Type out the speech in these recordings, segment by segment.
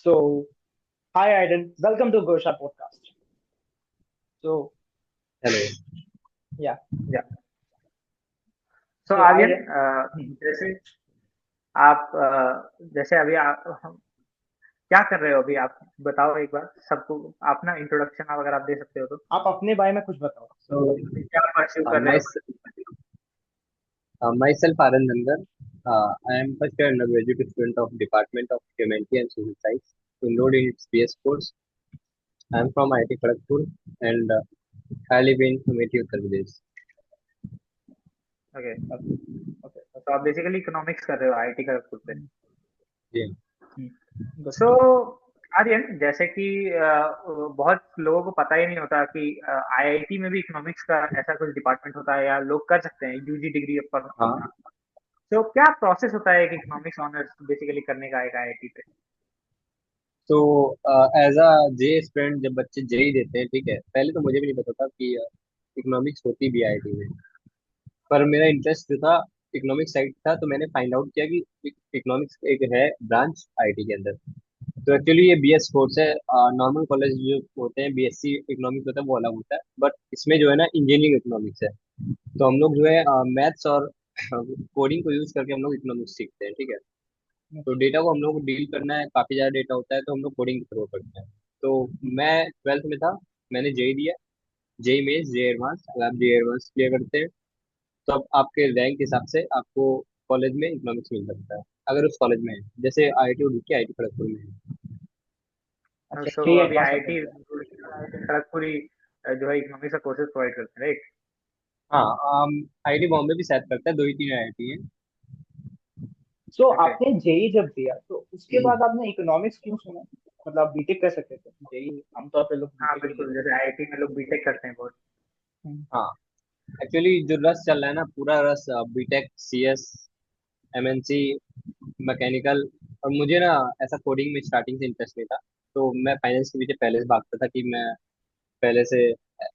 So, hi Aiden, welcome to Gosha podcast. So, hello. yeah, या सो so Aryan, Aiden, hmm. जैसे आप जैसे अभी आप क्या कर रहे हो अभी? आप बताओ एक बार सबको। आप ना इंट्रोडक्शन आप अगर आप दे सकते हो तो आप अपने बारे में कुछ बताओ। So, क्या परस्यू कर रहे my, हो? myself, Arun Nandan. I am first year undergraduate student of Department of Humanity and Social Science. Enrolled in its BS course. I am from IIT Kharagpur and I live in Amethi, Uttar Pradesh. Okay, Okay, okay, तो okay. आप basically economics कर रहे हो IIT Kharagpur पे। Hmm, जी। hmm. Good. सो आर्यन, जैसे कि बहुत लोगों को पता ही नहीं होता कि आईआईटी में भी इकोनॉमिक्स का ऐसा कुछ डिपार्टमेंट होता है या लोग कर सकते हैं यूजी डिग्री पर हाँ। अपना। तो क्या प्रोसेस होता है कि इकोनॉमिक्स ऑनर्स बेसिकली करने का एक आईआईटी पे? तो एज अ जे स्टूडेंट जब बच्चे जेई देते हैं, ठीक है, पहले तो मुझे भी नहीं पता था कि इकोनॉमिक्स होती भी आईआईटी में। पर मेरा इंटरेस्ट जो था इकोनॉमिक्स साइड था, तो मैंने फाइंड आउट किया कि इकोनॉमिक्स एक है ब्रांच आईआईटी के अंदर। तो एक्चुअली ये बीएस कोर्स है। नॉर्मल कॉलेज जो होते हैं बीएससी इकोनॉमिक्स होता है वो अलग होता है, बट इसमें जो है ना इंजीनियरिंग इकोनॉमिक्स है। तो हम लोग जो है मैथ्स और कोडिंग को यूज करके हम लोग इकोनॉमिक्स सीखते हैं, ठीक है। तो अच्छा, डेटा को हम लोग को डील करना है, काफी ज्यादा डेटा होता है, तो हम लोग कोडिंग के थ्रू करते हैं। तो मैं 12th में था, मैंने जेई दिया। JEE mains, JEE advanced. अगर आप जेई एडवांस क्लियर करते हैं तो अब आपके रैंक के हिसाब से आपको कॉलेज में इकोनॉमिक्स मिल सकता है, अगर उस कॉलेज में है। जैसे आईआईटी उड़ीसा, आईआईटी खड़गपुर में है। अच्छा, सो जे अभी एडवांस आपने आईआईटी दिया। खड़गपुर ही जो है इकोनॉमिक्स का कोर्सेज प्रोवाइड करते हैं, राइट? हाँ, आईआईटी बॉम्बे भी शायद करता है, दो ही तीन आईआईटी है। So, okay. आपने जेई जब दिया तो उसके बाद आपने इकोनॉमिक्स क्यों चुना? मतलब आप बीटेक कर सकते थे, जेई आमतौर पे लोग हाँ बीटेक भी बिल्कुल, लेते जैसे आईआईटी में लोग बीटेक करते हैं बहुत। हैं। हाँ, एक्चुअली जो रस चल रहा है ना, पूरा रस बीटेक, सीएस, एमएनसी, मैकेनिकल। और मुझे ना ऐसा कोडिंग में स्टार्टिंग से इंटरेस्ट नहीं था। तो मैं फाइनेंस के पीछे पहले से भागता था कि मैं पहले से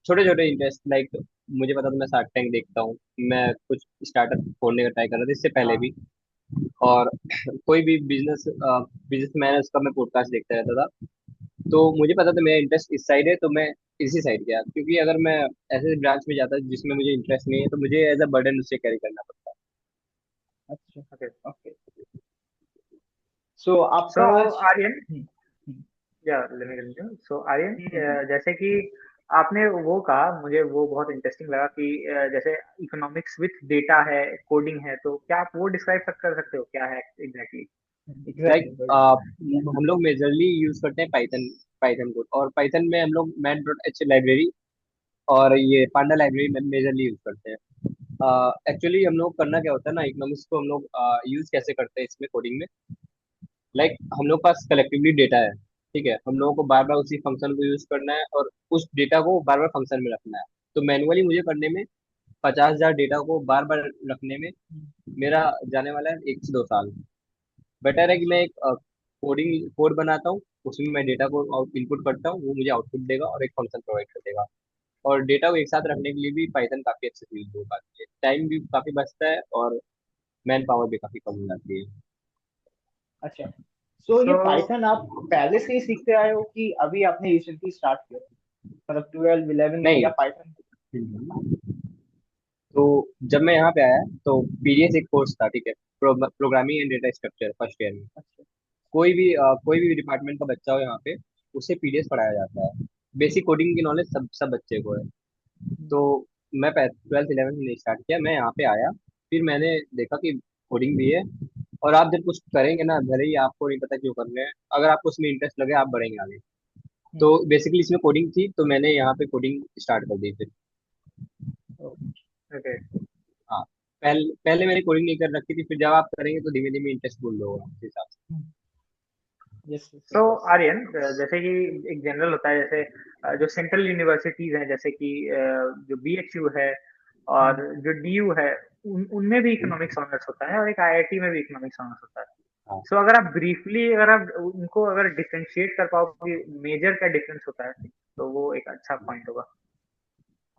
छोटे छोटे इंटरेस्ट लाइक, मुझे पता था मैं शार्क टैंक देखता हूँ। मैं कुछ स्टार्टअप खोलने का ट्राई कर रहा था इससे पहले हाँ, भी। और कोई भी बिजनेस मैन है उसका मैं पॉडकास्ट देखता रहता था। तो मुझे पता था मेरा इंटरेस्ट इस साइड है, तो मैं इसी साइड गया, क्योंकि अगर मैं ऐसे ब्रांच में जाता जिसमें मुझे इंटरेस्ट नहीं है तो मुझे एज अ बर्डन उसे कैरी करना पड़ता। अच्छा, ओके। ओके। सो सो आपका आज आर्यन, हम्म, या लेट मी कंटिन्यू। सो आर्यन, हम्म, जैसे कि आपने वो कहा, मुझे वो बहुत इंटरेस्टिंग लगा कि जैसे इकोनॉमिक्स विथ डेटा है, कोडिंग है, तो क्या आप वो डिस्क्राइब कर सकते हो क्या है एग्जैक्टली? Like exactly, good. हम लोग मेजरली यूज करते हैं पाइथन। पाइथन कोड, और पाइथन में हम लोग मैट डॉट एच लाइब्रेरी और ये पांडा लाइब्रेरी में मेजरली यूज करते हैं। एक्चुअली हम लोग करना क्या होता है ना, इकोनॉमिक्स को हम लोग यूज कैसे करते हैं इसमें कोडिंग में। लाइक हम लोग पास कलेक्टिवली डेटा है, ठीक है, हम लोगों को बार बार उसी फंक्शन को यूज करना है और उस डेटा को बार बार फंक्शन में रखना है। तो मैनुअली मुझे करने में 50,000 डेटा को बार बार रखने में मेरा जाने वाला है 1 से 2 साल। बेटर है कि मैं अच्छा, एक कोडिंग कोड बनाता हूँ, उसमें मैं डेटा को इनपुट करता हूँ, वो मुझे आउटपुट देगा और एक फंक्शन प्रोवाइड कर देगा। और डेटा को एक साथ रखने के लिए भी पाइथन काफी अच्छे से यूज हो पाती है, टाइम भी काफी बचता है और मैन पावर भी काफी कम हो जाती है। अच्छा। सो सो ये पाइथन आप पहले से ही सीखते आए हो कि अभी आपने रिसेंटली स्टार्ट किया? मतलब 12 11 में या नहीं। पाइथन? तो जब मैं यहाँ पे आया तो पीडीएस एक कोर्स था, ठीक है, programming and data structure, first year में। अच्छा। कोई भी डिपार्टमेंट का बच्चा हो यहाँ पे, उसे पीडीएस पढ़ाया जाता है। बेसिक कोडिंग की नॉलेज सब सब बच्चे को है। हम्म, तो मैं 12th 11th में स्टार्ट किया, मैं यहाँ पे आया, फिर मैंने देखा कि कोडिंग भी है। और आप जब कुछ करेंगे ना, भले ही आपको नहीं पता क्यों कर रहे हैं, अगर आपको उसमें इंटरेस्ट लगे आप बढ़ेंगे आगे। हम्म, तो बेसिकली इसमें कोडिंग थी, तो मैंने यहाँ पे कोडिंग स्टार्ट कर दी फिर। ओ, ओके। हाँ, पहले पहले मैंने कोडिंग नहीं कर रखी थी, फिर जब आप करेंगे तो धीमे धीमे इंटरेस्ट बिल्ड होगा उस हिसाब से। Yes, yes, so yes. Aryan, जैसे कि एक जनरल होता है, जैसे जो सेंट्रल यूनिवर्सिटीज हैं, जैसे कि जो बीएचयू है और जो डीयू है, उनमें भी इकोनॉमिक्स ऑनर्स होता है और एक आईआईटी में भी इकोनॉमिक्स ऑनर्स होता है। हाँ। सो अगर आप ब्रीफली, अगर आप उनको अगर डिफरेंशिएट कर पाओ कि मेजर क्या डिफरेंस होता है, तो वो एक अच्छा पॉइंट होगा।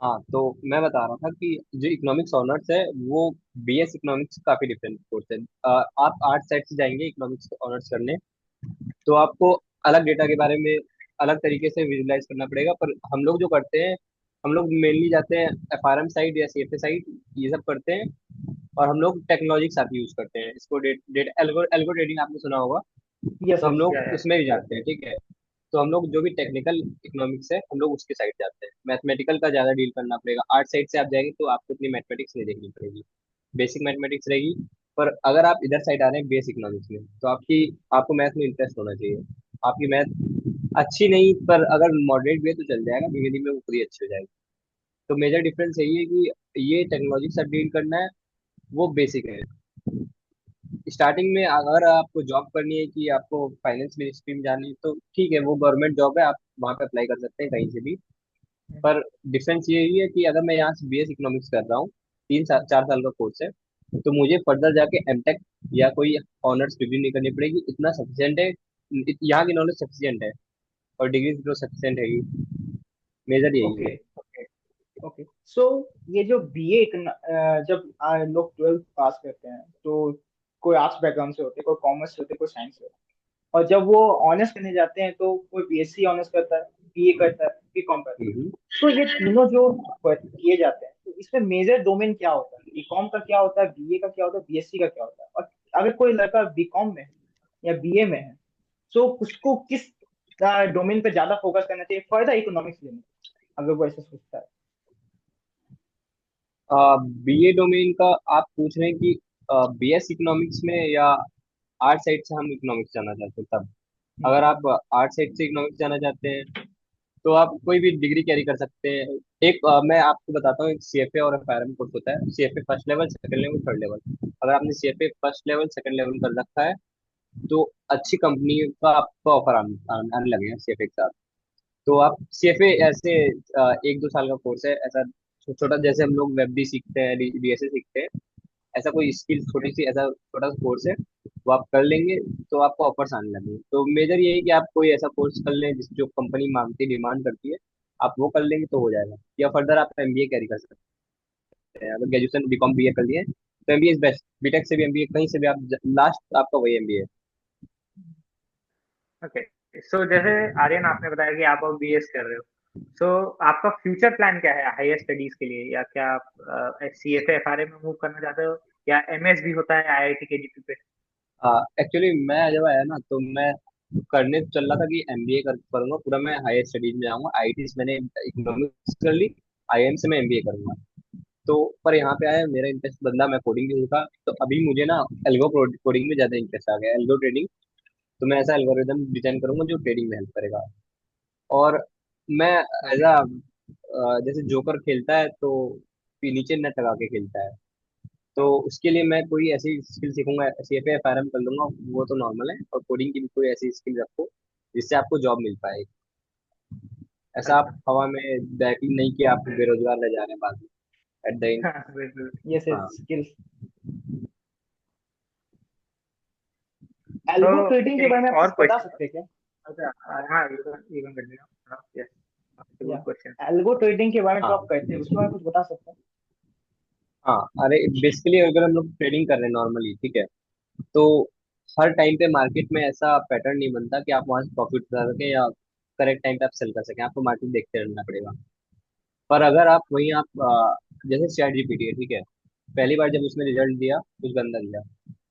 हाँ, तो मैं बता रहा था कि जो इकोनॉमिक्स ऑनर्स है वो बीएस इकोनॉमिक्स से काफी डिफरेंट कोर्स है। आप आर्ट साइड से जाएंगे इकोनॉमिक्स ऑनर्स करने, तो आपको अलग डेटा के बारे में अलग तरीके से विजुलाइज करना पड़ेगा। पर हम लोग जो करते हैं, हम लोग मेनली जाते हैं एफआरएम साइड या सीएफए साइड, ये सब करते हैं। और हम लोग टेक्नोलॉजी के साथ यूज करते हैं इसको। डेटा एल्गो एल्गो ट्रेडिंग आपने सुना होगा, यस तो हम यस। या लोग उसमें भी जाते हैं, ठीक है। तो हम लोग जो भी टेक्निकल इकोनॉमिक्स है, हम लोग उसके साइड जाते हैं। मैथमेटिकल का ज्यादा डील करना पड़ेगा। आर्ट साइड से आप जाएंगे तो आपको इतनी मैथमेटिक्स नहीं देखनी पड़ेगी, बेसिक मैथमेटिक्स रहेगी। पर अगर आप इधर साइड आ रहे हैं बेस इकोनॉमिक्स में, तो आपको मैथ में इंटरेस्ट होना चाहिए। आपकी मैथ अच्छी नहीं, पर अगर मॉडरेट भी है तो चल जाएगा, धीमे धीमे वो खुद ही अच्छी हो जाएगी। तो मेजर डिफरेंस यही है कि ये टेक्नोलॉजी के साथ डील करना है, वो बेसिक है। स्टार्टिंग में अगर आपको जॉब करनी है कि आपको फाइनेंस मिनिस्ट्री में जानी है, तो ठीक है, वो गवर्नमेंट जॉब है, आप वहाँ पे अप्लाई कर सकते हैं कहीं से भी। पर डिफरेंस यही है कि अगर मैं यहाँ से बीएस इकोनॉमिक्स कर रहा हूँ, 4 साल का कोर्स है, तो मुझे फर्दर जाके एमटेक या कोई ऑनर्स डिग्री नहीं करनी पड़ेगी, इतना सफिशियंट है। यहाँ की नॉलेज सफिशियंट है, और डिग्री तो सफिशियंट है ही। मेजर यही है। Okay okay. सो ये जो बीए, जब लोग 12th पास करते हैं तो कोई आर्ट्स बैकग्राउंड से होते हैं, कोई कॉमर्स से होते हैं, कोई साइंस से होते हैं, और जब वो ऑनर्स करने जाते हैं तो कोई बीएससी ऑनर्स करता है, बीए करता है, बीकॉम करता है। हम्म। तो ये तीनों जो किए जाते हैं, तो इसमें मेजर डोमेन क्या होता है? बीकॉम का क्या होता है, बीए का क्या होता है, बीएससी का क्या होता है? और अगर कोई लड़का बीकॉम में है या बीए में है, तो उसको किस डोमेन पे ज्यादा फोकस करना चाहिए फर्दर इकोनॉमिक्स लेने, अगर वो ऐसा सोचता है? बीए डोमेन का आप पूछ रहे हैं कि बीएस इकोनॉमिक्स में या आर्ट साइड से हम इकोनॉमिक्स जाना चाहते हैं तब? अगर आप आर्ट साइड से इकोनॉमिक्स जाना चाहते हैं, तो आप कोई भी डिग्री कैरी कर सकते हैं। मैं आपको बताता हूँ, एक सीएफए और एफआरएम कोर्स होता है। CFA first level, second level, third level. अगर आपने CFA first level second level कर रखा है, तो अच्छी कंपनी का आपको ऑफर आने लगेगा सीएफए के साथ। तो आप सीएफए ऐसे 1-2 साल का कोर्स है, ऐसा छोटा, जैसे हम लोग वेब डी सीखते हैं, डीएसए सीखते हैं, ऐसा कोई स्किल छोटी सी, ऐसा छोटा सा कोर्स है, वो आप कर लेंगे तो आपको ऑफर्स आने लगेंगे। तो मेजर ये है कि आप कोई ऐसा कोर्स कर लें जिस जो कंपनी मांगती डिमांड करती है, आप वो कर लेंगे तो हो जाएगा। या फर्दर आप एमबीए कैरी कर सकते हैं। अगर ग्रेजुएशन बीकॉम बीए कर लिए तो एमबीए इज बेस्ट। बीटेक से भी एमबीए, कहीं से भी आप, लास्ट आपका वही एमबीए है। ओके। सो जैसे आर्यन, आपने बताया कि आप अब बीएस कर रहे हो, सो आपका फ्यूचर प्लान क्या है हायर स्टडीज के लिए? या क्या आप सीएफए एफआरए में मूव करना चाहते हो, या एमएस भी होता है आईआईटी केजीपी पे? एक्चुअली मैं जब आया ना, तो मैं करने तो चल रहा था कि एमबीए करूंगा पूरा, मैं हायर स्टडीज में जाऊंगा। आईटी से मैंने इकोनॉमिक्स कर ली, आईएम से मैं एमबीए करूंगा। तो पर यहाँ पे आया, मेरा इंटरेस्ट बदला, मैं कोडिंग भी सीखा, तो अभी मुझे ना एल्गो कोडिंग में ज्यादा इंटरेस्ट आ गया, एल्गो ट्रेडिंग। तो मैं ऐसा एल्गोरिदम डिजाइन करूंगा जो ट्रेडिंग में हेल्प करेगा। और मैं एज अ जैसे जोकर खेलता है तो नीचे नेट लगा के खेलता है, तो उसके लिए मैं कोई ऐसी स्किल सीखूंगा, सीएफए एफआरएम कर लूंगा, वो तो नॉर्मल है। और कोडिंग की भी कोई ऐसी स्किल रखो जिससे आपको जॉब मिल पाए। ऐसा आप अच्छा। हवा में बैटिंग नहीं कि आप बेरोजगार रह जा रहे हैं बाद में एट द एंड। हाँ, बिल्कुल। यस हाँ। Yes, skills. तो एल्गो ट्रेडिंग के बारे में एक आप और कुछ बता क्वेश्चन। सकते हैं क्या? अच्छा। हाँ, यू कैन कंटिन्यू। यस, या गुड क्वेश्चन। एल्गो ट्रेडिंग के बारे में जो आप हाँ। करते हैं उसके बारे में कुछ बता सकते हैं? हाँ, अरे बेसिकली अगर हम लोग ट्रेडिंग कर रहे हैं नॉर्मली, ठीक है, तो हर टाइम पे मार्केट में ऐसा पैटर्न नहीं बनता कि आप वहां से प्रॉफिट कर सकें या करेक्ट टाइम पे आप सेल कर सकें। आपको मार्केट देखते रहना पड़ेगा। पर अगर आप वहीं जैसे चैट जीपीटी है, ठीक है, पहली बार जब उसने रिजल्ट दिया कुछ गंदा दिया,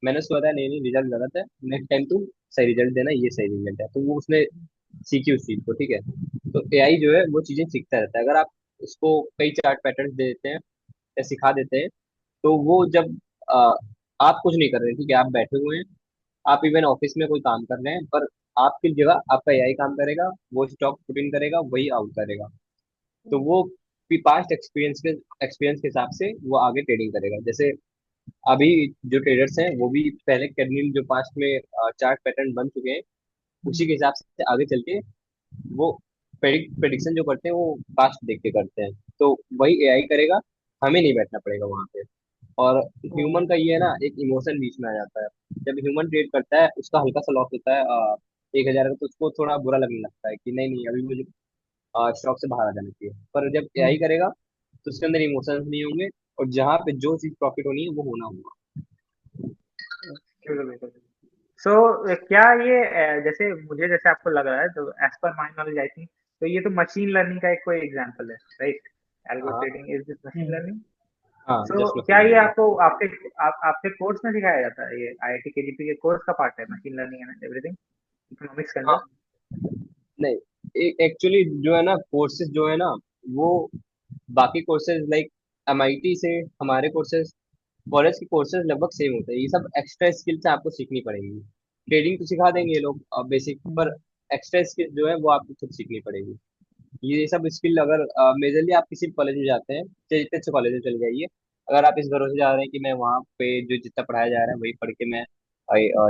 मैंने उसको बताया नहीं नहीं, रिजल्ट गलत है, नेक्स्ट टाइम तू सही रिजल्ट देना, ये सही रिजल्ट है। तो वो उसने सीखी उस चीज को, ठीक है। तो एआई जो है वो चीजें सीखता रहता है। अगर आप उसको कई चार्ट पैटर्न दे देते हैं या सिखा देते हैं, तो वो जब अ, आप कुछ नहीं कर रहे हैं, ठीक है, आप बैठे हुए हैं, आप इवन ऑफिस में कोई काम कर रहे हैं, पर आपकी जगह आपका एआई काम करेगा, वो स्टॉक पुट इन करेगा, वही आउट करेगा। तो वो पास्ट एक्सपीरियंस के हिसाब से वो आगे ट्रेडिंग करेगा। जैसे अभी जो ट्रेडर्स हैं वो भी पहले कैडमिल जो पास्ट में चार्ट पैटर्न बन चुके हैं, उसी के हिसाब से आगे चल के वो प्रेडिक्शन जो करते हैं वो पास्ट देख के करते हैं। तो वही एआई करेगा, हमें नहीं बैठना पड़ेगा वहां पे। और ओ, ह्यूमन का ये है ना, एक इमोशन बीच में आ जाता है। जब ह्यूमन ट्रेड करता है, उसका हल्का सा लॉस होता है 1,000 का, तो उसको थोड़ा बुरा लगने लगता है कि नहीं नहीं, अभी मुझे स्टॉक से बाहर आ जाना चाहिए। पर जब एआई हम्म, करेगा तो उसके अंदर इमोशंस नहीं होंगे, और जहाँ पे जो चीज प्रॉफिट होनी है वो होना होगा। बिल्कुल, बिल्कुल। सो क्या ये जैसे आपको लग रहा है, तो as per my knowledge I think, तो ये तो मशीन लर्निंग का एक कोई एग्जांपल है, राइट? एल्गो हाँ trading is this machine hmm. Learning? हाँ, सो जस्ट क्या मशीन ये लर्निंग। आपको आपके कोर्स में सिखाया जाता है? ये आईआईटी केजीपी के कोर्स का पार्ट है machine learning and everything, economics के अंदर? हाँ, नहीं, एक्चुअली जो है ना, कोर्सेज जो है ना, वो बाकी कोर्सेज लाइक एमआईटी से हमारे कोर्सेज, कॉलेज के कोर्सेज लगभग सेम होते हैं। ये सब एक्स्ट्रा स्किल्स आपको सीखनी पड़ेंगी। ट्रेडिंग तो सिखा देंगे ये लोग बेसिक, पर हम्म। एक्स्ट्रा स्किल जो है वो आपको खुद सीखनी पड़ेगी। ये सब स्किल अगर मेजरली आप किसी कॉलेज में जाते हैं, चाहे जितने अच्छे कॉलेज में चले जाइए, अगर आप इस भरोसे जा रहे हैं कि मैं वहाँ पे जो जितना पढ़ाया जा रहा है वही पढ़ के मैं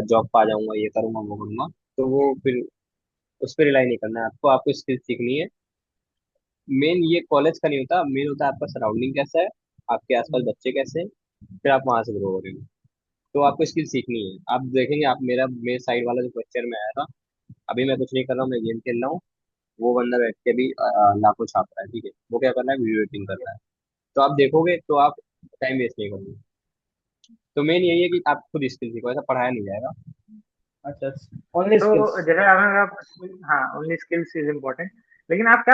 जॉब पा जाऊंगा, ये करूंगा वो करूंगा, तो वो फिर उस पर रिलाई नहीं करना है आपको। आपको स्किल सीखनी है। मेन ये कॉलेज का नहीं होता, मेन होता है आपका सराउंडिंग कैसा है, आपके आसपास हम्म। बच्चे कैसे हैं, फिर आप वहां से ग्रो करेंगे। तो आपको स्किल सीखनी है। आप देखेंगे, आप मेरे साइड वाला जो क्वेश्चन में आया था, अभी मैं कुछ नहीं कर रहा हूँ, मैं गेम खेल रहा हूँ, वो बंदा बैठ के भी लाखों छाप रहा है, ठीक है, वो क्या कर रहा है, वीडियो एडिटिंग कर रहा है। तो आप देखोगे तो आप टाइम वेस्ट नहीं करोगे। तो मेन यही है कि आप खुद स्किल सीखो, ऐसा पढ़ाया नहीं जाएगा। अच्छा, ओनली तो स्किल्स। जैसे अगर आप, हाँ, ओनली स्किल्स इज इम्पोर्टेंट। लेकिन आप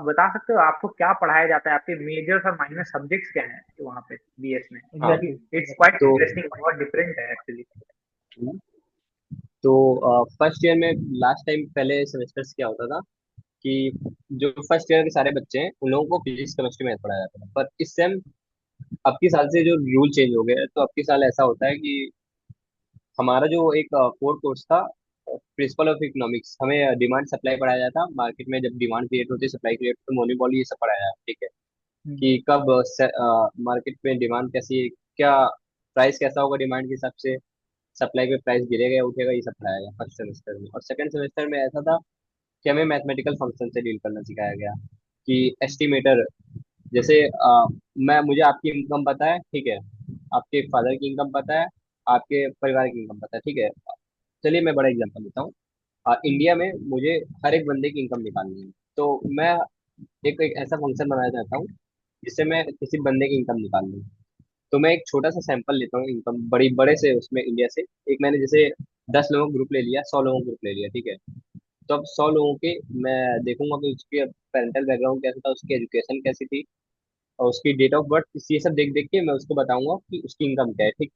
बता सकते हो आपको क्या पढ़ाया जाता है, आपके मेजर्स और माइनर सब्जेक्ट्स क्या हैं वहाँ पे बीएस में? हाँ, क्योंकि एग्जैक्टली। इट्स क्वाइट तो इंटरेस्टिंग, बहुत डिफरेंट है एक्चुअली। तो फर्स्ट ईयर में, लास्ट टाइम पहले सेमेस्टर्स क्या होता था कि जो फर्स्ट ईयर के सारे बच्चे हैं उन लोगों को फिजिक्स केमिस्ट्री मैथ पढ़ाया जाता था, पर इस सेम अब की साल से जो रूल चेंज हो गया है, तो अब की साल ऐसा होता है कि हमारा जो एक कोर कोर्स था, प्रिंसिपल ऑफ इकोनॉमिक्स, हमें डिमांड सप्लाई पढ़ाया जाता। मार्केट में जब डिमांड क्रिएट होती है, सप्लाई क्रिएट होती है, मोनोपोली, ये सब पढ़ाया जाता, ठीक है, हम्म। कि कब मार्केट में डिमांड कैसी है, क्या प्राइस कैसा होगा डिमांड के हिसाब से, सप्लाई पे प्राइस गिरेगा या उठेगा, ये सब पढ़ाया गया फर्स्ट सेमेस्टर में। और सेकंड सेमेस्टर में ऐसा था कि हमें मैथमेटिकल फंक्शन से डील करना सिखाया गया, कि एस्टिमेटर, जैसे मुझे आपकी इनकम पता है, ठीक है, आपके फादर की इनकम पता है, आपके परिवार की इनकम पता है, ठीक है। चलिए मैं बड़ा एग्जांपल देता हूँ। हम्म। इंडिया में मुझे हर एक बंदे की इनकम निकालनी है, तो मैं एक ऐसा फंक्शन बनाना चाहता हूँ जिससे मैं किसी बंदे की इनकम निकाल लूँ। तो मैं एक छोटा सा सैंपल लेता हूँ इनकम, बड़ी बड़े से उसमें इंडिया से, एक मैंने जैसे 10 लोगों का ग्रुप ले लिया, 100 लोगों का ग्रुप ले लिया, ठीक है। तो अब 100 लोगों के मैं देखूंगा कि उसके पेरेंटल बैकग्राउंड कैसा था, उसकी एजुकेशन कैसी थी, और उसकी डेट ऑफ बर्थ, ये सब देख देख के मैं उसको बताऊंगा कि उसकी इनकम क्या है, ठीक।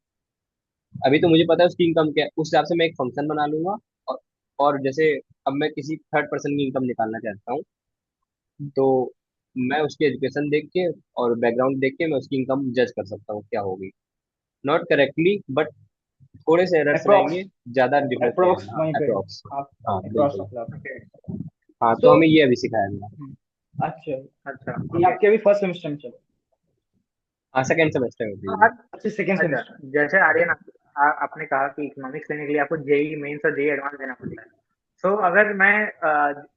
अभी तो मुझे पता है उसकी इनकम क्या है, उस हिसाब से मैं एक फंक्शन बना लूंगा। और, और जैसे अब मैं किसी थर्ड पर्सन की इनकम निकालना चाहता हूँ, तो मैं उसकी एजुकेशन देख के और बैकग्राउंड देख के मैं उसकी इनकम जज कर सकता हूँ क्या होगी। नॉट करेक्टली, बट थोड़े से एरर्स अप्रोक्स। रहेंगे, ज्यादा डिफरेंस नहीं अप्रोक्स आएगा, हाँ, वहीं पे अप्रोक्स। आप हाँ अक्रॉस बिल्कुल। मतलब। ओके। हाँ, सो तो हमें ये अभी सिखाया गया। अच्छा, अच्छा, ये ओके। आपके अभी फर्स्ट सेमेस्टर में चलो। हाँ, सेकेंड सेमेस्टर में भी। अच्छा, सेकेंड अच्छा, सेमेस्टर। जैसे आर्यन, आपने कहा कि इकोनॉमिक्स लेने के लिए आपको जेई मेंस और जेई एडवांस देना पड़ता है। सो अगर मैं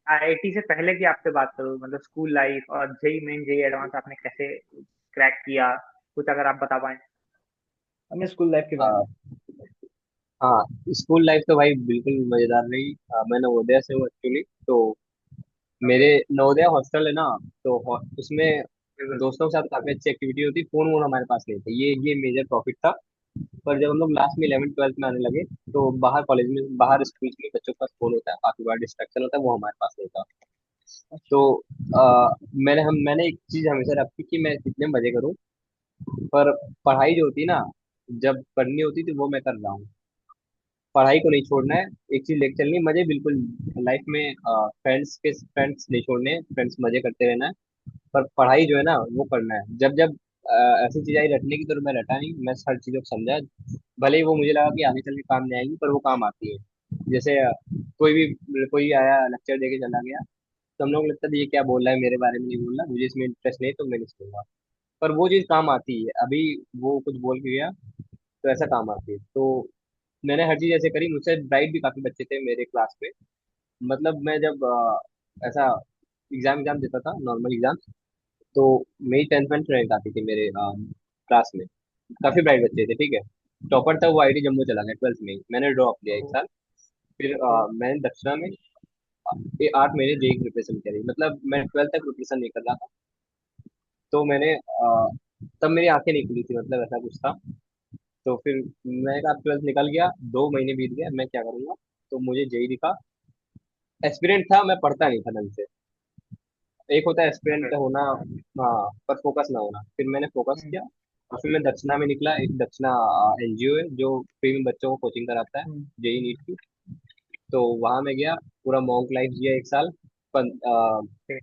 आईआईटी से पहले की आपसे बात करूँ, मतलब स्कूल लाइफ और जेई मेन जेई एडवांस आपने कैसे क्रैक किया, कुछ अगर आप बता पाएं। हमें स्कूल लाइफ के बारे में। हाँ, हाँ, स्कूल लाइफ तो भाई बिल्कुल मजेदार रही। मैं नवोदय से हूँ एक्चुअली, तो ओके। मेरे नवोदय हॉस्टल है ना, तो उसमें बिल्कुल। दोस्तों के साथ काफी अच्छी एक्टिविटी होती। फोन वोन हमारे पास नहीं थे, ये मेजर प्रॉफिट था। पर जब हम लोग लास्ट में 11th 12th में आने लगे, तो बाहर कॉलेज में, बाहर स्कूल में बच्चों के पास फोन होता है, काफी बड़ा डिस्ट्रैक्शन होता है, वो हमारे पास नहीं था। तो अच्छा। मैंने एक चीज हमेशा रखी कि मैं कितने मजे करूं, पर पढ़ाई जो होती है ना, जब करनी होती थी वो मैं कर रहा हूँ। पढ़ाई को नहीं छोड़ना है, एक चीज लेके चलनी है, मजे बिल्कुल लाइफ में, फ्रेंड्स नहीं छोड़ने, फ्रेंड्स मजे करते रहना है, पर पढ़ाई जो है ना वो करना है। जब जब ऐसी चीज आई रटने की, तो मैं रटा नहीं, मैं हर चीजों को समझा। भले ही वो मुझे लगा कि आगे चल के काम नहीं आएगी, पर वो काम आती है। जैसे कोई आया लेक्चर दे के चला गया, तो हम लोग लगता था ये क्या बोल रहा है, मेरे बारे में नहीं बोल रहा, मुझे इसमें इंटरेस्ट नहीं, तो मैं नहीं सुनूंगा। पर वो चीज काम आती है, अभी वो कुछ बोल के गया, तो ऐसा काम आती है। तो मैंने हर चीज ऐसे करी। मुझसे ब्राइट भी काफी बच्चे थे मेरे क्लास में। मतलब मैं जब ऐसा एग्जाम एग्जाम देता था, नॉर्मल एग्जाम, तो मेरी 10th में रैंक आती थी मेरे क्लास में। काफी ब्राइट बच्चे थे, ठीक है। टॉपर था वो, आईटी जम्मू चला गया 12th में ही। मैंने ड्रॉप लिया एक साल। फिर ओके। मैंने दक्षिणा में ये 8 महीने जेई प्रिपरेशन करी। मतलब मैं 12th तक प्रिपरेशन नहीं कर रहा था। तो मैंने तब मेरी आंखें नहीं खुली थी, मतलब ऐसा कुछ था। तो फिर मैं कहा 12th निकल गया, 2 महीने बीत गए, मैं क्या करूंगा। तो मुझे जेई दिखा। एस्पिरेंट था, मैं पढ़ता नहीं था ढंग से। एक होता है ओके। एस्पिरेंट होना, हाँ, पर फोकस ना होना। फिर मैंने फोकस हम्म। किया और फिर मैं दक्षिणा में निकला। एक दक्षिणा एनजीओ है जो फ्री में बच्चों को कोचिंग कराता है, हम्म। जेई नीट की। तो वहां मैं गया, पूरा मॉक लाइफ जिया 1 साल। ठीक।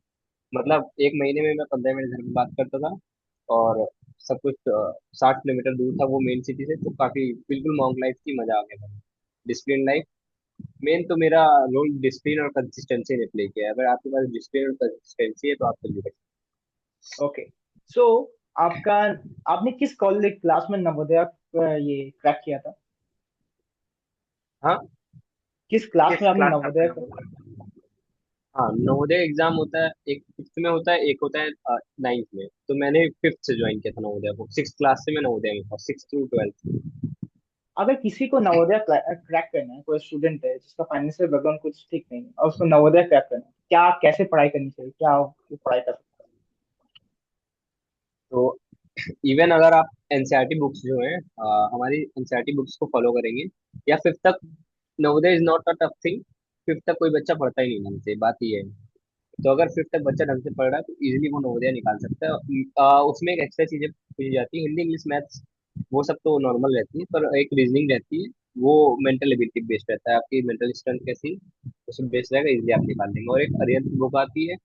मतलब 1 महीने में मैं 15 मिनट घर में बात करता था। और सब कुछ 60 किलोमीटर दूर था वो मेन सिटी से, तो काफी बिल्कुल मॉन्क लाइफ की मजा आ गया था। Discipline life. मेन तो मेरा रोल डिसिप्लिन और कंसिस्टेंसी ने प्ले किया है। अगर आपके पास डिसिप्लिन और कंसिस्टेंसी है तो आप जल्दी कर। ओके। सो आपका आपने किस कॉलेज क्लास में नवोदय ये क्रैक किया था? हाँ। किस क्लास में किस आपने क्लास में नवोदय आपने का? होगा? हाँ, नवोदय एग्जाम होता है, एक 5th में होता है, एक होता है 9th में। तो मैंने 5th से ज्वाइन किया था नवोदय को। 6th क्लास से मैं नवोदय में था, 6th to 12th। अगर किसी को नवोदय क्रैक करना है, कोई स्टूडेंट है जिसका फाइनेंशियल बैकग्राउंड कुछ ठीक नहीं है और उसको नवोदय क्रैक करना है, क्या कैसे पढ़ाई करनी चाहिए, क्या वो पढ़ाई कर सकता तो इवन अगर आप एनसीईआरटी बुक्स जो है, हमारी एनसीईआरटी बुक्स को फॉलो करेंगे, या 5th तक, Navodaya is not a tough thing. 5th तक कोई बच्चा पढ़ता ही नहीं ढंग से, बात ये है। तो अगर 5th तक बच्चा ढंग से पढ़ रहा है तो इजीली वो नवोदय निकाल सकता है। उसमें एक एक्स्ट्रा चीजें पूछी जाती है, हिंदी इंग्लिश मैथ्स, वो सब तो नॉर्मल रहती है, पर एक रीजनिंग रहती है। वो मेंटल एबिलिटी बेस्ड रहता है, आपकी मेंटल स्ट्रेंथ कैसी, उस पर बेस्ड रहेगा, इजीली आप निकाल लेंगे। और एक अरिहंत बुक आती है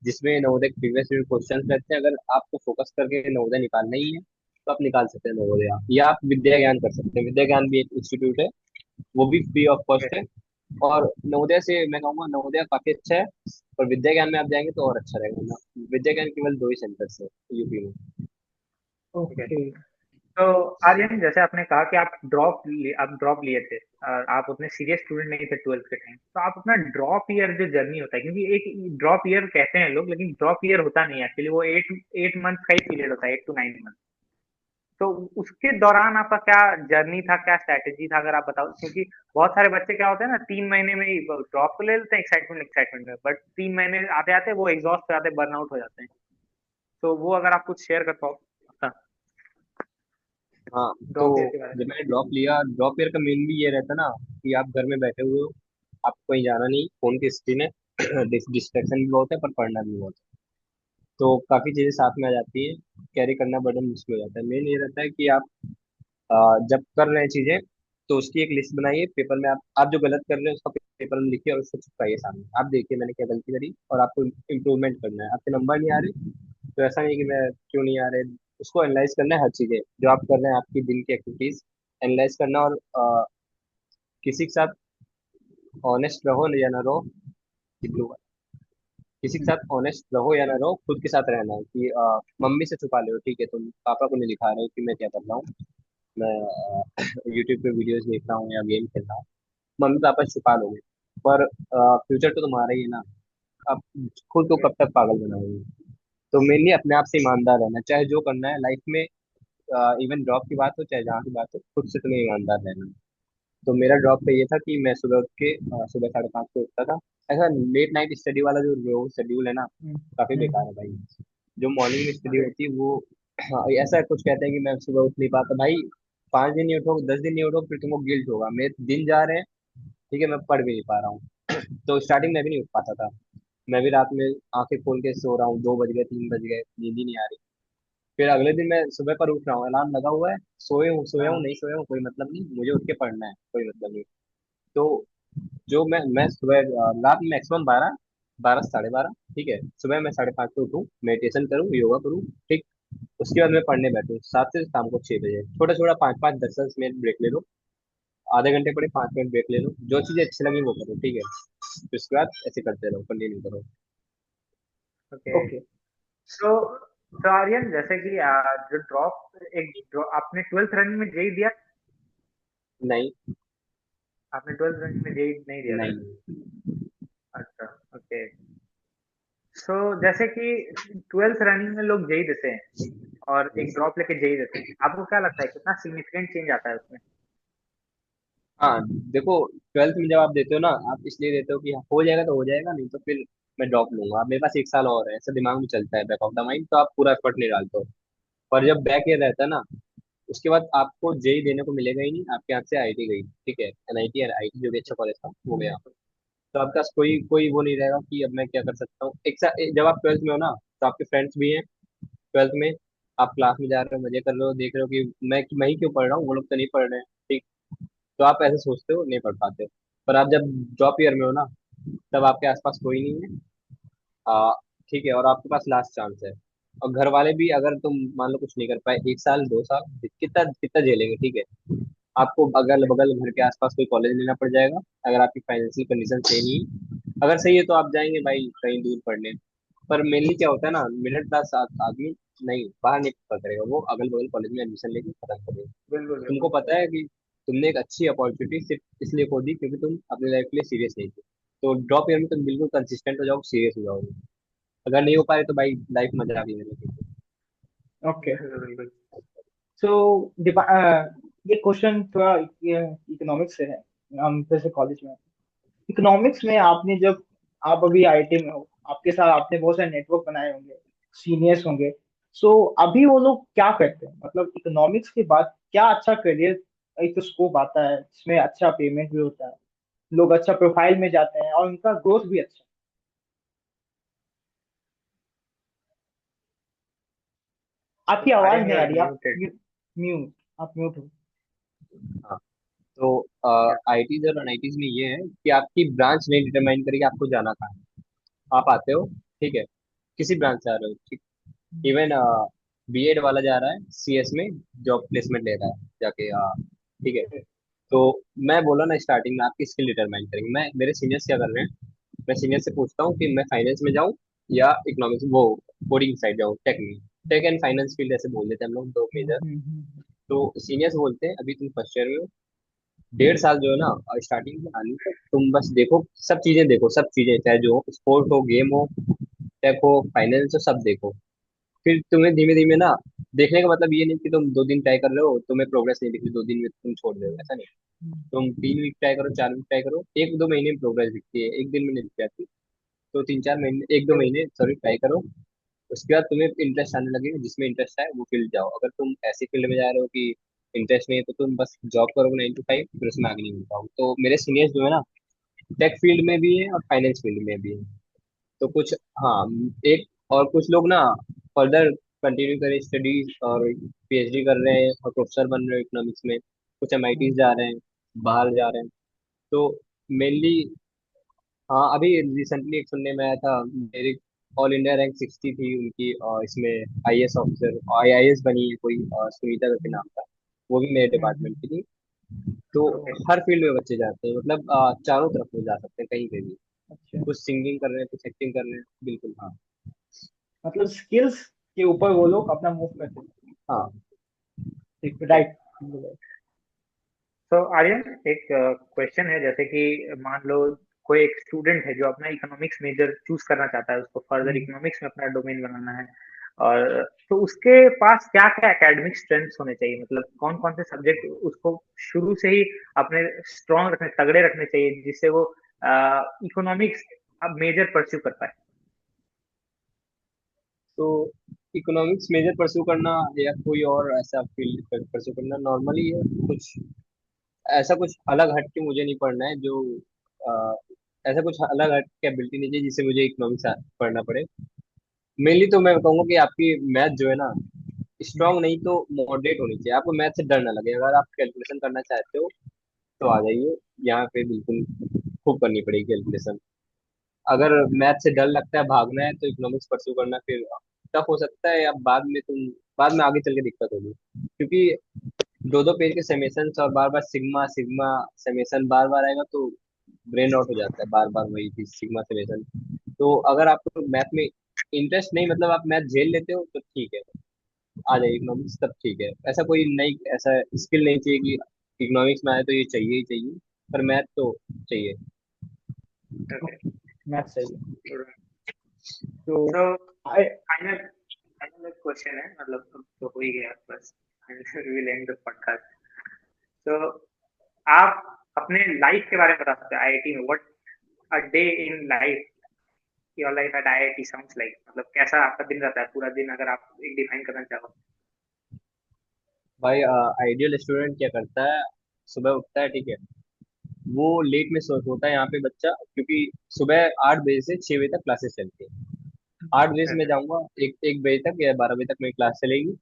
जिसमें नवोदय के प्रीवियस ईयर क्वेश्चन रहते हैं। अगर आपको फोकस करके नवोदय निकालना ही है तो आप निकाल सकते हैं नवोदय। या आप विद्या ज्ञान कर सकते हैं, विद्या ज्ञान भी एक इंस्टीट्यूट है, वो भी फ्री ऑफ कॉस्ट है। और नवोदय से मैं कहूँगा नवोदय काफी अच्छा है। और विद्या ज्ञान में आप जाएंगे तो और अच्छा रहेगा ना। विद्या ज्ञान केवल 2 ही सेंटर्स है यूपी में। है? ठीक है। ओके। तो आर्यन, जैसे आपने कहा कि आप ड्रॉप लिए थे, आप उतने सीरियस स्टूडेंट नहीं थे 12th के टाइम, तो आप अपना ड्रॉप ईयर जो जर्नी होता है, क्योंकि एक ड्रॉप ईयर कहते हैं लोग, लेकिन ड्रॉप ईयर होता नहीं है एक्चुअली, वो 8 मंथ का ही पीरियड होता है, 8 to 9 मंथ। तो उसके दौरान आपका क्या जर्नी था, क्या स्ट्रैटेजी था, अगर आप बताओ, क्योंकि बहुत सारे बच्चे क्या होते हैं ना, 3 महीने में ही ड्रॉप तो ले लेते हैं एक्साइटमेंट एक्साइटमेंट में, बट 3 महीने आते आते वो एग्जॉस्ट हो जाते हैं, बर्नआउट हो जाते हैं। तो वो अगर आप कुछ शेयर कर पाओ अपना हाँ। तो ड्रॉप ईयर के बारे में। जब मैंने ड्रॉप लिया, ड्रॉप ईयर का मेन भी ये रहता ना कि आप घर में बैठे हुए हो, आपको कहीं जाना नहीं, फोन की स्क्रीन है, डिस्ट्रैक्शन भी बहुत है, पर पढ़ना भी बहुत है। तो काफी चीजें साथ में आ जाती है, कैरी करना बर्डन मुश्किल हो जाता है। मेन ये रहता है कि आप जब कर रहे हैं चीजें तो उसकी एक लिस्ट बनाइए पेपर में। आप जो गलत कर रहे हैं उसका पेपर में लिखिए और उसको चिपकाइए सामने। आप देखिए मैंने क्या गलती करी, और आपको इम्प्रूवमेंट करना है। आपके नंबर नहीं आ रहे तो ऐसा नहीं कि मैं क्यों नहीं आ रहे, उसको एनालाइज करना है। हर चीजें जो आप कर रहे हैं, आपकी दिन की एक्टिविटीज एनालाइज करना। और किसी के साथ ऑनेस्ट रहो या ना रहो, किसी के हम्म। साथ ऑनेस्ट रहो या ना रहो, खुद के साथ रहना है कि मम्मी से छुपा ले, ठीक है तुम पापा को नहीं दिखा रहे हो कि मैं क्या कर रहा हूँ, मैं यूट्यूब पे वीडियोस देख रहा हूँ या गेम खेल रहा हूँ। मम्मी पापा से छुपा लोगे, पर फ्यूचर तो तुम्हारा ही है ना। आप खुद को कब तक पागल बनाओगे। तो मेनली अपने आप से ईमानदार रहना, चाहे जो करना है लाइफ में। इवन जॉब की बात हो चाहे जहाँ की बात हो, खुद से तुम्हें ईमानदार रहना है। तो मेरा जॉब पे ये था कि मैं सुबह उठ के सुबह 5:30 को उठता था। ऐसा लेट नाइट स्टडी वाला जो शेड्यूल है ना, हम्म। काफी बेकार हम्म। है भाई। जो मॉर्निंग में स्टडी ओके। होती है वो, हाँ, ऐसा कुछ कहते हैं कि मैं सुबह उठ नहीं पाता भाई। 5 दिन नहीं उठोगे, 10 दिन नहीं उठोगे, फिर तुमको गिल्ट होगा, मेरे दिन जा रहे हैं, ठीक है, मैं पढ़ भी नहीं पा रहा हूँ। तो स्टार्टिंग में भी नहीं उठ पाता था। मैं भी रात में आंखें खोल के सो रहा हूँ, 2 बज गए, 3 बज गए, नींद ही नहीं आ रही। फिर अगले दिन मैं सुबह पर उठ रहा हूँ, अलार्म लगा हुआ है, सोए हूँ हाँ। नहीं सोया हूँ कोई मतलब नहीं, मुझे उठ के पढ़ना है, कोई मतलब नहीं। तो जो मैं सुबह रात में मैक्सिमम 12, 12 से 12:30, ठीक है, सुबह मैं 5:30 पे उठूँ, मेडिटेशन करूँ, योगा करूँ, ठीक। उसके बाद मैं पढ़ने बैठूँ 7 से शाम को 6 बजे, छोटा छोटा 5 5 10 10 मिनट ब्रेक ले लो। आधे घंटे पढ़े, 5 मिनट ब्रेक ले लो, जो चीजें अच्छी लगी वो करो, ठीक है। फिर उसके बाद ऐसे करते रहो, कंटिन्यू करो। ओके। ओके। तो तो आर्यन, जैसे कि जो आपने 12th रनिंग में जेई दिया? नहीं। आपने 12th रनिंग में जेई नहीं दिया था? नहीं। अच्छा। ओके। सो जैसे कि 12th रनिंग में लोग जेई देते हैं और एक ड्रॉप लेके जेई देते हैं, आपको क्या लगता है कितना सिग्निफिकेंट चेंज आता है उसमें? हाँ, देखो, 12th में जब आप देते हो ना, आप इसलिए देते हो कि हो जाएगा तो हो जाएगा, नहीं तो फिर मैं ड्रॉप लूंगा, अब मेरे पास 1 साल और है, ऐसा दिमाग में चलता है बैक ऑफ द माइंड, तो आप पूरा एफर्ट नहीं डालते हो। पर जब बैक ईयर रहता है ना, उसके बाद आपको जेई देने को मिलेगा ही नहीं, आपके यहाँ से आईआईटी गई, ठीक है, एनआईटी या आईआईटी जो भी अच्छा कॉलेज था वो गया। तो आपके पास कोई कोई वो नहीं रहेगा कि अब मैं क्या कर सकता हूँ। जब आप ट्वेल्थ में हो ना, तो आपके फ्रेंड्स भी हैं ट्वेल्थ में, आप क्लास में जा रहे हो, मजे कर रहे हो, देख रहे हो कि मैं ही क्यों पढ़ रहा हूँ, वो लोग तो नहीं पढ़ रहे हैं, ठीक। तो आप ऐसे सोचते हो, नहीं पढ़ पाते। पर आप जब ड्रॉप ईयर में हो ना, तब आपके आसपास कोई नहीं है, आ, ठीक है, और आपके पास लास्ट चांस है। और घर वाले भी, अगर तुम मान लो कुछ नहीं कर पाए, 1 साल 2 साल कितना कितना झेलेंगे, ठीक है। आपको अगल बगल घर के आसपास कोई कॉलेज लेना पड़ जाएगा, अगर आपकी फाइनेंशियल कंडीशन सही नहीं है। अगर सही है तो आप जाएंगे भाई कहीं दूर पढ़ने। पर मेनली क्या होता है ना, मिडिल क्लास आदमी नहीं बाहर नहीं प्रेफर करेगा, वो अगल बगल कॉलेज में एडमिशन लेके खत्म करेगा। बिल्कुल तुमको बिल्कुल। पता है कि तुमने एक अच्छी अपॉर्चुनिटी सिर्फ इसलिए खो दी क्योंकि तुम अपनी लाइफ के लिए सीरियस नहीं थे। तो ड्रॉप ईयर में तुम बिल्कुल कंसिस्टेंट हो जाओ, सीरियस हो जाओगे। अगर नहीं हो पाए तो भाई लाइफ मजा भी नहीं। ओके। बिल्कुल बिल्कुल। सो ये क्वेश्चन थोड़ा इकोनॉमिक्स से है। हम जैसे कॉलेज में इकोनॉमिक्स में आपने जब आप अभी आईआईटी में हो, आपके साथ आपने बहुत सारे नेटवर्क बनाए होंगे, सीनियर्स होंगे। सो अभी वो लोग क्या करते हैं, मतलब इकोनॉमिक्स के बाद क्या अच्छा करियर, एक तो स्कोप आता है जिसमें अच्छा पेमेंट भी होता है, लोग अच्छा प्रोफाइल में जाते हैं और उनका ग्रोथ भी अच्छा है। आपकी आवाज आर्यन, यू नहीं आ आर रही, आप म्यूटेड। म्यूट, आप म्यूट हो। हाँ, तो आईटीज और एनआईटीज में ये है कि आपकी ब्रांच नहीं डिटरमाइन करेगी आपको जाना कहाँ है। आप आते हो, ठीक है, किसी ब्रांच से आ रहे हो, ठीक। इवन बीएड वाला जा रहा है सीएस में, जॉब प्लेसमेंट ले रहा है जाके, ठीक है। तो मैं बोला ना स्टार्टिंग में, आपकी स्किल डिटरमाइन करेंगे। मैं मेरे सीनियर्स क्या कर रहे हैं, मैं सीनियर से पूछता हूँ कि मैं फाइनेंस में जाऊँ या इकोनॉमिक्स, वो कोडिंग साइड जाऊँ, टेक में। टेक एंड फाइनेंस फील्ड ऐसे बोल देते हैं हम लोग, दो मेजर। तो सीनियर्स बोलते हैं अभी तुम फर्स्ट ईयर में हो, 1.5 साल जो है ना स्टार्टिंग में आने तक तुम बस देखो, सब चीजें देखो, सब चीजें चाहे जो हो, स्पोर्ट हो, गेम हो, टेक हो, फाइनेंस हो, सब देखो। फिर तुम्हें धीमे धीमे ना, देखने का मतलब ये नहीं कि तुम 2 दिन ट्राई कर रहे हो, तुम्हें प्रोग्रेस नहीं दिख रही 2 दिन में तुम छोड़ रहे हो, ऐसा नहीं। तुम 3 वीक ट्राई करो, 4 वीक ट्राई करो, 1-2 महीने में प्रोग्रेस दिखती है, एक दिन में नहीं दिख जाती। तो 3-4 महीने, 1-2 महीने सॉरी ट्राई करो। उसके बाद तुम्हें इंटरेस्ट आने लगेगा, जिसमें इंटरेस्ट है वो फील्ड जाओ। अगर तुम ऐसी फील्ड में जा रहे हो कि इंटरेस्ट नहीं है, तो तुम बस जॉब करोगे 9 to 5, फिर उसमें आगे नहीं मिल पाओगे। तो मेरे सीनियर्स जो है ना, टेक फील्ड में भी है और फाइनेंस फील्ड में भी है। तो कुछ, हाँ, एक और कुछ लोग ना फर्दर कंटिन्यू करें स्टडीज और पीएचडी कर रहे हैं और प्रोफेसर बन रहे हैं इकोनॉमिक्स में। कुछ एमआईटीज जा रहे हैं, बाहर जा रहे हैं। तो मेनली, हाँ, अभी रिसेंटली एक सुनने में आया था, मेरी ऑल इंडिया रैंक 60 थी उनकी, और इसमें आईएएस ऑफिसर, आईआईएस बनी है कोई, सुनीता करके नाम था, वो भी मेरे डिपार्टमेंट की थी। तो ओके। हर फील्ड में बच्चे जाते हैं, मतलब चारों तरफ में जा सकते हैं, कहीं पे भी। अच्छा, कुछ सिंगिंग कर रहे हैं, कुछ एक्टिंग कर रहे हैं, बिल्कुल, हाँ। मतलब स्किल्स के ऊपर वो लोग अपना मूव करते हैं। हाँ, ठीक, राइट। तो आर्यन, एक क्वेश्चन है, जैसे कि मान लो कोई एक स्टूडेंट है जो अपना इकोनॉमिक्स मेजर चूज करना चाहता है, उसको फर्दर इकोनॉमिक्स में अपना डोमेन बनाना है, और तो उसके पास क्या क्या एकेडमिक स्ट्रेंथ्स होने चाहिए, मतलब कौन कौन से सब्जेक्ट उसको शुरू से ही अपने स्ट्रॉन्ग रखने, तगड़े रखने चाहिए, जिससे वो इकोनॉमिक्स अब मेजर परस्यू कर पाए। तो इकोनॉमिक्स मेजर परस्यू करना या कोई और ऐसा फील्ड परस्यू करना नॉर्मली है। कुछ ऐसा कुछ अलग हट के मुझे नहीं पढ़ना है, जो अ, ऐसा कुछ अलग हट के एबिलिटी नहीं चाहिए जिससे मुझे इकोनॉमिक्स पढ़ना पड़े। मेनली तो मैं कहूँगा कि आपकी मैथ जो है ना, स्ट्रांग नहीं तो मॉडरेट होनी चाहिए। आपको मैथ से डर ना लगे, अगर आप कैलकुलेशन करना चाहते हो तो आ जाइए यहाँ पे, बिल्कुल खूब करनी पड़ेगी कैलकुलेशन। अगर मैथ से डर लगता है, भागना है, तो इकोनॉमिक्स परस्यू करना फिर टफ हो सकता है, या बाद में आगे चल के दिक्कत होगी, क्योंकि 2-2 पेज के समेशंस और बार बार सिग्मा सिग्मा समेशन बार बार आएगा तो ब्रेन आउट हो जाता है, बार बार वही चीज सिग्मा समेशन। तो अगर आपको मैथ में इंटरेस्ट नहीं, मतलब आप मैथ झेल लेते हो तो ठीक है, आ जाए इकोनॉमिक्स, तब ठीक है। ऐसा कोई नई ऐसा स्किल नहीं चाहिए कि इकोनॉमिक्स में आए तो ये चाहिए ही चाहिए, पर मैथ तो चाहिए। ओके। मैथ सही है। तो तो I, फाइनल फाइनल क्वेश्चन है, मतलब अब तो हो ही गया बस, विल एंड द पॉडकास्ट। तो आप अपने लाइफ के बारे में बता सकते हैं आईआईटी में, what a day in life, your life at IIT sounds like, मतलब कैसा आपका दिन रहता है पूरा दिन, अगर आप एक डिफाइन करना चाहो। भाई आइडियल स्टूडेंट क्या करता है, सुबह उठता है, ठीक है, वो लेट में सोता है यहाँ पे बच्चा, क्योंकि सुबह 8 बजे से 6 बजे तक क्लासेस चलती है। 8 बजे से मैं जाऊंगा, एक 1 बजे तक या 12 बजे तक मेरी क्लास चलेगी।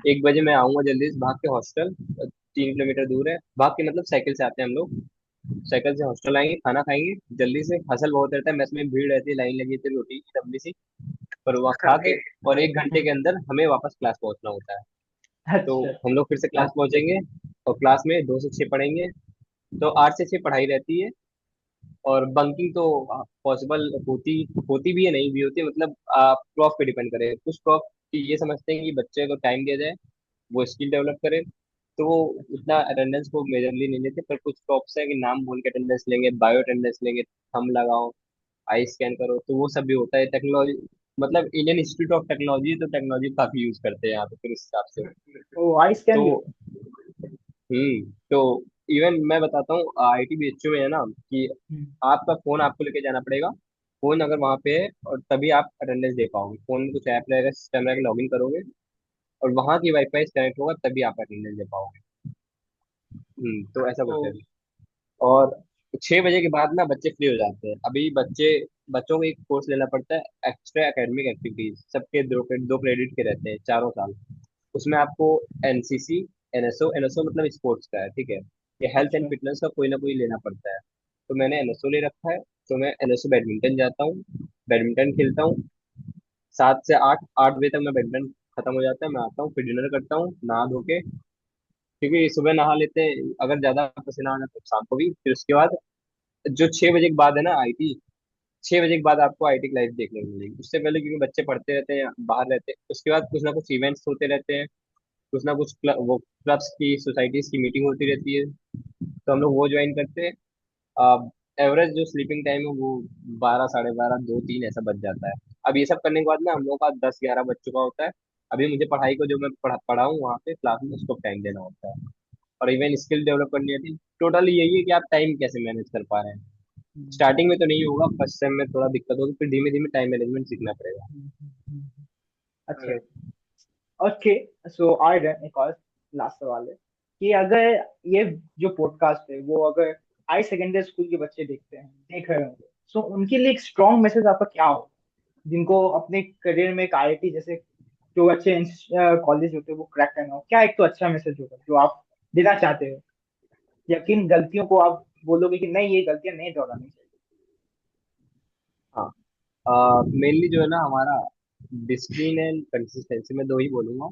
1 बजे मैं आऊंगा जल्दी से भाग के हॉस्टल, 3 किलोमीटर दूर है, भाग के मतलब साइकिल से आते हैं हम लोग। साइकिल से हॉस्टल आएंगे, खाना खाएंगे जल्दी से, हसल बहुत रहता है, मैस में भीड़ रहती है, लाइन लगी रहती है रोटी की लंबी सी, पर वहाँ खा ओके। के और 1 घंटे के अंदर हमें वापस क्लास पहुंचना होता है। तो अच्छा। हम लोग फिर से क्लास पहुंचेंगे और क्लास में 2 से 6 पढ़ेंगे। तो 8 से 6 पढ़ाई रहती है। और बंकिंग तो पॉसिबल होती होती भी है, नहीं भी होती है, मतलब प्रॉफ पे डिपेंड करे। कुछ प्रॉफ ये समझते हैं कि बच्चे को टाइम दिया जाए, वो स्किल डेवलप करे, तो वो उतना अटेंडेंस को मेजरली नहीं लेते। पर कुछ प्रॉफ्स है कि नाम बोल के अटेंडेंस लेंगे, बायो अटेंडेंस लेंगे, थंब लगाओ, आई स्कैन करो, तो वो सब भी होता है। टेक्नोलॉजी मतलब इंडियन इंस्टीट्यूट ऑफ टेक्नोलॉजी, तो टेक्नोलॉजी काफी यूज करते हैं यहाँ पे फिर इस हिसाब से। ओ, आई स्कैन तो भी होता तो इवन मैं बताता हूँ आईटी बीएचयू में है ना कि है? आपका फोन आपको लेके जाना पड़ेगा। फोन अगर वहाँ पे है और तभी आप अटेंडेंस दे पाओगे, फोन में कुछ ऐप रहेगा, सिस्टम रहेगा, लॉगिन करोगे और वहाँ की वाईफाई से कनेक्ट होगा तभी आप अटेंडेंस दे पाओगे। तो ऐसा ओ, कुछ है। और 6 बजे के बाद ना बच्चे फ्री हो जाते हैं। अभी बच्चों को एक कोर्स लेना पड़ता है, एक्स्ट्रा एकेडमिक एक्टिविटीज, सबके दो क्रेडिट के रहते हैं, चारों साल। उसमें आपको एनसीसी, एनएसओ मतलब स्पोर्ट्स का है, ठीक है, ये हेल्थ एंड अच्छा। फिटनेस का कोई ना कोई लेना पड़ता है। तो मैंने एनएसओ ले रखा है। तो मैं एनएसओ बैडमिंटन जाता हूँ, बैडमिंटन खेलता हूँ। 7 से 8, 8 बजे तक मैं बैडमिंटन खत्म हो जाता है, मैं आता हूँ, फिर डिनर करता हूँ नहा धो के, क्योंकि सुबह नहा लेते हैं, अगर ज्यादा पसीना आ जाए तो शाम को भी। फिर उसके बाद जो 6 बजे के बाद है ना आईटी, 6 बजे के बाद आपको आईटी की लाइफ देखने को मिलेगी। उससे पहले क्योंकि बच्चे पढ़ते रहते हैं, बाहर रहते हैं, उसके बाद कुछ ना कुछ इवेंट्स होते रहते हैं, कुछ ना कुछ वो क्लब्स की, सोसाइटीज की मीटिंग होती रहती है, तो हम लोग वो ज्वाइन करते हैं। एवरेज जो स्लीपिंग टाइम है वो 12, 12:30, 2, 3 ऐसा बच जाता है। अब ये सब करने के बाद ना हम लोग का 10, 11 बज चुका होता है। अभी मुझे पढ़ाई को, जो मैं पढ़ा हूँ वहाँ पे क्लास में, उसको टाइम देना होता है, और इवन स्किल डेवलप करनी होती है। टोटली यही है कि आप टाइम कैसे मैनेज कर पा रहे हैं। हम्म, स्टार्टिंग में तो नहीं होगा, फर्स्ट सेम में थोड़ा दिक्कत होगी, फिर धीमे धीमे टाइम मैनेजमेंट सीखना पड़ेगा। अच्छा। ओके। सो आई डन एक और लास्ट सवाल है कि अगर ये जो पॉडकास्ट है वो अगर हाई सेकेंडरी स्कूल के बच्चे देख रहे होंगे, सो उनके लिए एक स्ट्रॉन्ग मैसेज आपका क्या हो, जिनको अपने करियर में एक आईआईटी जैसे जो अच्छे कॉलेज होते हैं वो क्रैक करना हो, क्या एक तो अच्छा मैसेज होगा जो आप देना चाहते हो, या किन गलतियों को आप बोलोगे कि नहीं ये गलतियां नहीं दोहरानी चाहिए? हाँ, मेनली जो है ना हमारा डिसिप्लिन एंड कंसिस्टेंसी, में दो ही बोलूंगा,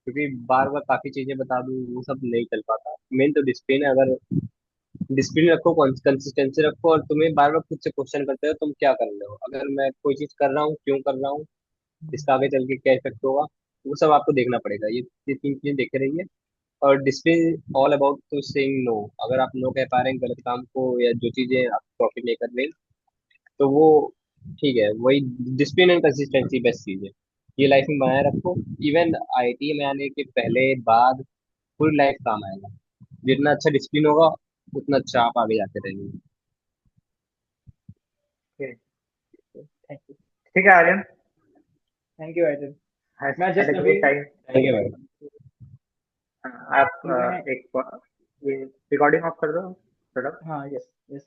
क्योंकि बार बार काफी चीजें बता दूं वो सब नहीं चल पाता। मेन तो डिसिप्लिन है। अगर डिसिप्लिन रखो, कंसिस्टेंसी रखो, और तुम्हें बार बार खुद से क्वेश्चन करते हो तुम क्या कर रहे हो, अगर मैं कोई चीज कर रहा हूँ क्यों कर रहा हूँ, इसका आगे चल के क्या इफेक्ट होगा, वो सब आपको देखना पड़ेगा। ये 3 चीजें देखे रहिए। और discipline all about to saying no. अगर आप नो कह पा रहे हैं गलत काम को, या जो चीजें आप प्रॉफिट नहीं कर रहे, तो वो ठीक है, वही डिसिप्लिन एंड कंसिस्टेंसी बेस्ट चीज है। ये लाइफ में बनाए रखो। इवन आईटी में आने के पहले बाद पूरी लाइफ काम आएगा। जितना अच्छा डिसिप्लिन होगा उतना अच्छा आप आगे जाते रहेंगे। Thank you. ठीक है आर्यन, थैंक यू आइटन। हैज मैं हैड जस्ट अ अभी ग्रेट टाइम। थैंक यू भाई। आप मैं एक ये रिकॉर्डिंग ऑफ कर दो थोड़ा। हाँ, यस यस।